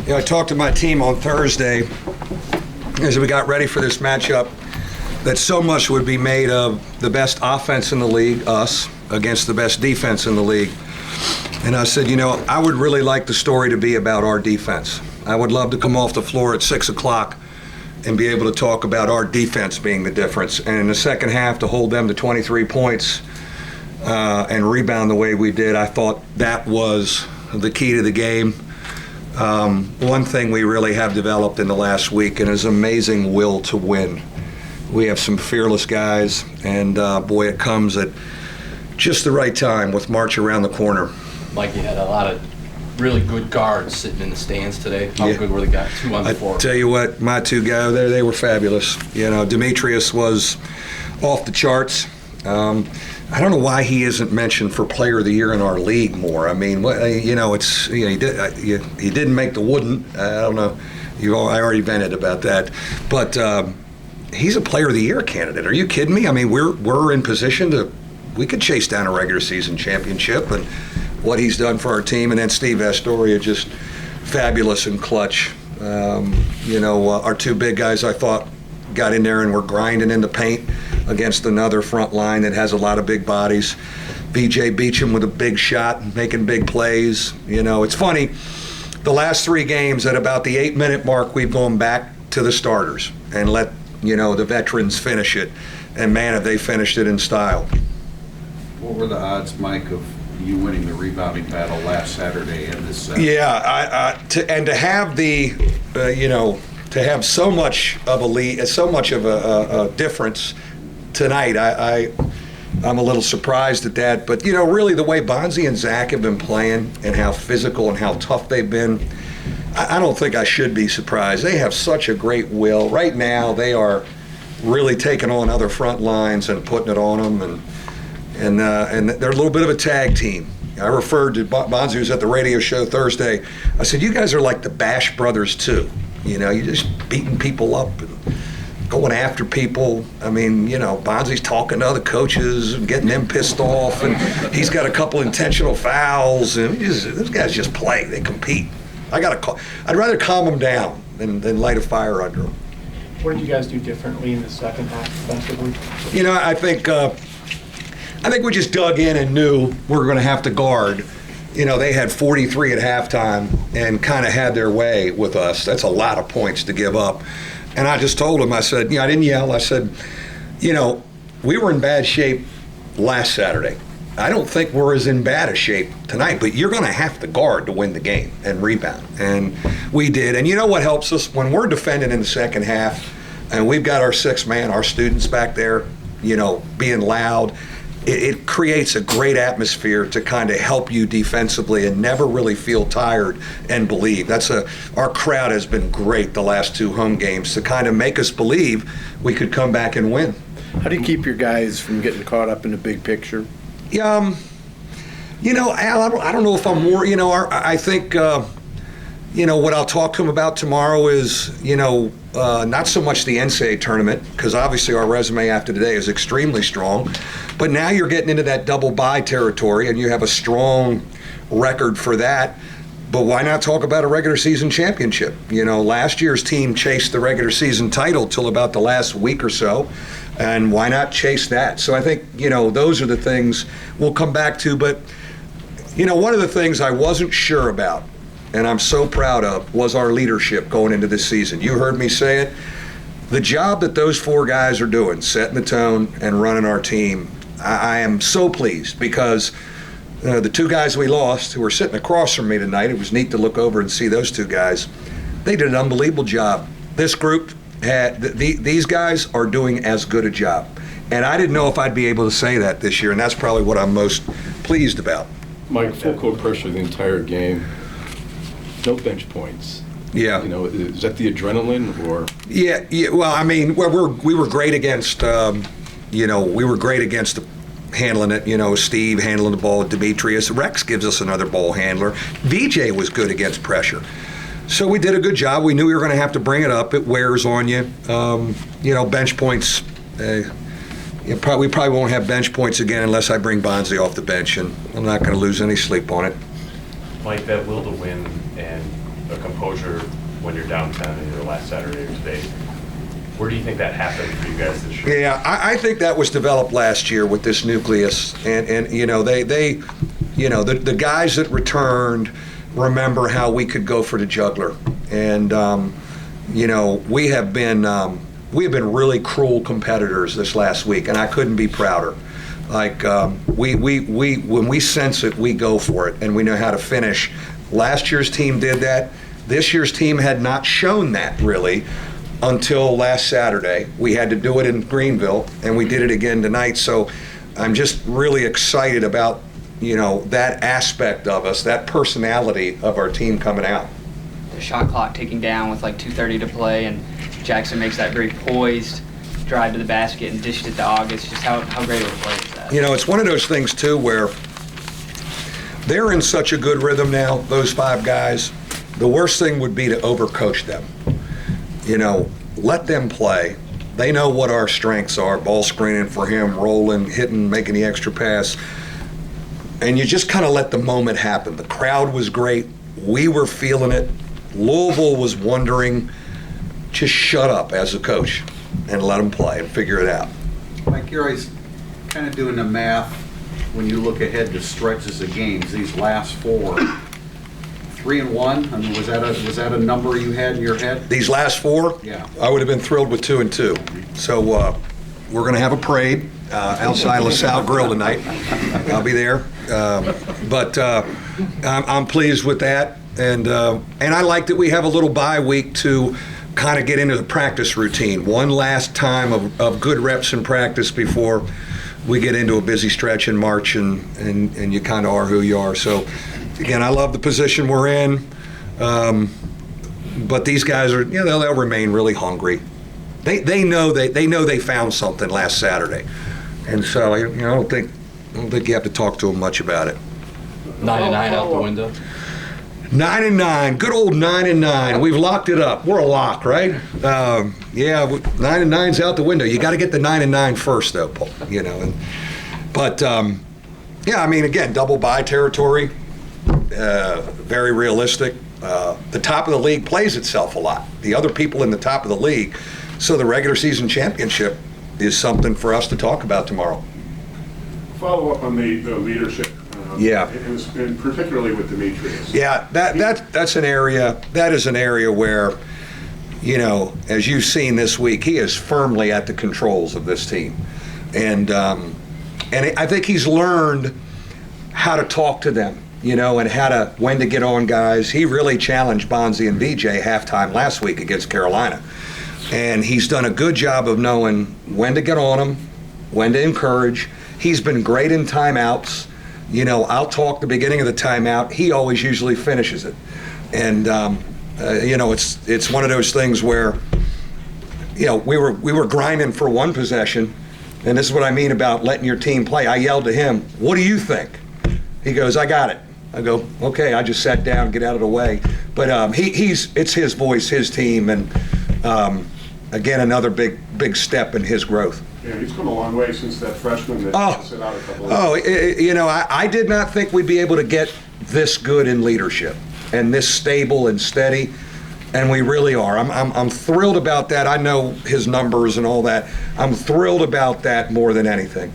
I talked to my team on Thursday as we got ready for this matchup that so much would be made of the best offense in the league, us, against the best defense in the league. And I said, I would really like the story to be about our defense. I would love to come off the floor at 6 o'clock and be able to talk about our defense being the difference. And in the second half, to hold them to 23 points and rebound the way we did, I thought that was the key to the game. One thing we really have developed in the last week and is amazing will to win. We have some fearless guys, and boy, it comes at just the right time with March around the corner. Mike, you had a lot of really good guards sitting in the stands today. How good were the guys? 2 on the floor. I tell you what, my two guys, they were fabulous. Demetrius was off the charts. I don't know why he isn't mentioned for Player of the Year in our league more. I mean, he didn't make the wouldn't. I don't know. I already vented about that, but he's a Player of the Year candidate. Are you kidding me? I mean, we're in position we could chase down a regular season championship, and what he's done for our team. And then Steve Astoria, just fabulous and clutch. Our two big guys, I thought, got in there and were grinding in the paint against another front line that has a lot of big bodies. VJ Beecham with a big shot, making big plays. It's funny, the last 3 games at about the 8-minute mark, we've gone back to the starters and let, the veterans finish it. And man, have they finished it in style. What were the odds, Mike, of you winning the rebounding battle last Saturday and this Saturday? Yeah, to have to have so much of a lead, so much of a difference tonight, I'm a little surprised at that. But really the way Bonzi and Zach have been playing and how physical and how tough they've been, I don't think I should be surprised. They have such a great will. Right now they are really taking on other front lines and putting it on them, and they're a little bit of a tag team. I referred to Bonzi, who was at the radio show Thursday. I said, you guys are like the Bash Brothers too. You're just beating people up and going after people. I mean, Bonzi's talking to other coaches and getting them pissed off, and he's got a couple intentional fouls, and those guys just play. They compete. I'd rather calm them down than light a fire under them. What did you guys do differently in the second half defensively? I think we just dug in and knew we were going to have to guard. They had 43 at halftime and kind of had their way with us. That's a lot of points to give up. And I just told them, I said, I didn't yell. I said, we were in bad shape last Saturday. I don't think we're as in bad a shape tonight, but you're going to have to guard to win the game and rebound. And we did. And you know what helps us? When we're defending in the second half and we've got our 6 man, our students back there, being loud, it creates a great atmosphere to kind of help you defensively and never really feel tired and believe. Our crowd has been great the last 2 home games to kind of make us believe we could come back and win. How do you keep your guys from getting caught up in the big picture? Al, I don't know if I'm more, I think, what I'll talk to him about tomorrow is, not so much the NCAA tournament, because obviously our resume after today is extremely strong, but now you're getting into that double bye territory and you have a strong record for that. But why not talk about a regular season championship? Last year's team chased the regular season title till about the last week or so, and why not chase that? So I think, those are the things we'll come back to. But, one of the things I wasn't sure about, and I'm so proud of, was our leadership going into this season. You heard me say it. The job that those 4 guys are doing, setting the tone and running our team, I am so pleased because the 2 guys we lost who were sitting across from me tonight, it was neat to look over and see those 2 guys. They did an unbelievable job. This group these guys are doing as good a job. And I didn't know if I'd be able to say that this year, and that's probably what I'm most pleased about. Mike, full court pressure the entire game. No bench points. Yeah. Is that the adrenaline or? Yeah. Well, I mean, we were great against, handling it. Steve handling the ball with Demetrius. Rex gives us another ball handler. VJ was good against pressure. So we did a good job. We knew we were going to have to bring it up. It wears on you. Bench points. We probably won't have bench points again unless I bring Bonzi off the bench, and I'm not going to lose any sleep on it. Mike, that will to win and a composure when you're down 10 either last Saturday or today. Where do you think that happened for you guys this year? Yeah, I think that was developed last year with this nucleus, and you know they you know the guys that returned remember how we could go for the juggler, and you know we have been really cruel competitors this last week, and I couldn't be prouder. Like we when we sense it, we go for it, and we know how to finish. Last year's team did that. This year's team had not shown that really until last Saturday. We had to do it in Greenville, and we did it again tonight. So I'm just really excited about, you know, that aspect of us, that personality of our team coming out. The shot clock ticking down with like 2:30 to play, and Jackson makes that very poised drive to the basket and dished it to August. Just how great of a play is that? You know, it's one of those things too where they're in such a good rhythm now, those five guys. The worst thing would be to overcoach them. You know, let them play. They know what our strengths are, ball screening for him, rolling, hitting, making the extra pass. And you just kind of let the moment happen. The crowd was great. We were feeling it. Louisville was wondering, just shut up as a coach and let them play and figure it out. Mike, you're always kind of doing the math when you look ahead to stretches of games, these last 4. 3-1? I mean, was that a number you had in your head? These last 4? Yeah. I would have been thrilled with 2-2. So we're going to have a parade outside LaSalle Grill tonight. I'll be there. But I'm pleased with that. And I like that we have a little bye week to kind of get into the practice routine. One last time of good reps in practice before we get into a busy stretch in March, and you kind of are who you are. So, again, I love the position we're in, but these guys are, you know, they'll remain really hungry. They know they found something last Saturday, and so you know, I don't think you have to talk to them much about it. 9-9 out the window. 9-9, good old 9-9. We've locked it up. We're a lock, right? Yeah, 9-9's out the window. You got to get the 9-9 first, though, Paul. You know, but yeah, I mean, again, double bye territory. Very realistic. The top of the league plays itself a lot. The other people in the top of the league. So the regular season championship is something for us to talk about tomorrow. Follow up on the leadership. Yeah. And particularly with Demetrius. Yeah, that's an area. That is an area where, you know, as you've seen this week, he is firmly at the controls of this team, and I think he's learned how to talk to them, you know, and when to get on guys. He really challenged Bonzi and VJ halftime last week against Carolina, and he's done a good job of knowing when to get on them, when to encourage. He's been great in timeouts. You know, I'll talk the beginning of the timeout. He always usually finishes it, and you know, it's one of those things where, you know, we were grinding for one possession, and this is what I mean about letting your team play. I yelled to him, "What do you think?" He goes, "I got it." I go, "Okay." I just sat down, get out of the way. But it's his voice, his team, and again, another big step in his growth. Yeah, he's come a long way since that freshman that sit out a couple of you know, I did not think we'd be able to get this good in leadership and this stable and steady, and we really are. I'm thrilled about that. I know his numbers and all that. I'm thrilled about that more than anything.